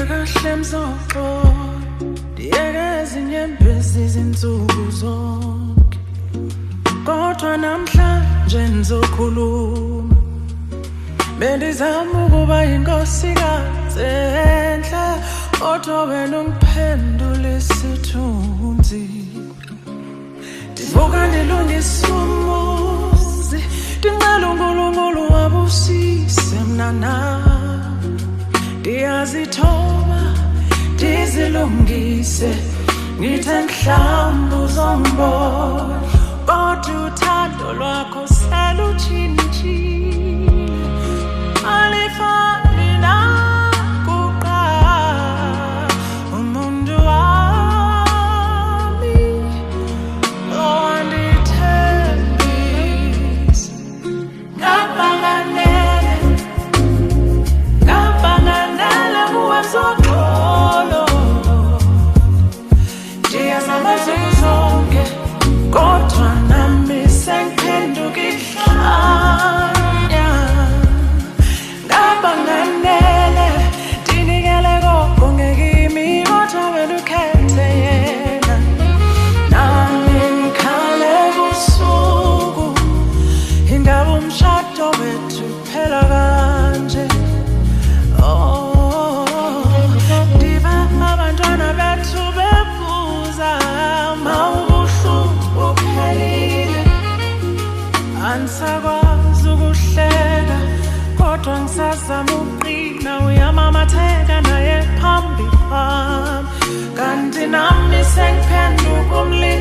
kahle msoqo diyeke izinyembezi izinsuku zonke kodwa namhlanje nizokhuluma bendizama ukuba inkosikazi enhle kodwa wena ungiphendula isithunzi ndivuka ndilungisa umuzi ndicela uNkulunkulu wabusise mna nawe ndiyazithoba ndizilungise ngithe mhlawumbe uzongibona kodwa uthando lwakho selutshintshile alifani nakuqala umuntu wami owandithembisa ngabanganele kuwe msoqolo ndiyazama nsuku zonke kodwa nami sengiphenduka ihlanya ngabanganele ndinikele koko ngekimi kodwa wena ukhethe yena nami ngikhale busuku ingabe umshado wethu phela kanje ndiva abantwana bethu bebuza mawubuhlungu buphelile ansakwazi ukuhleka kodwa ngisazama ukuqina uyamamatheka naye phambi kwami kanti nami sengiphenduka umlilo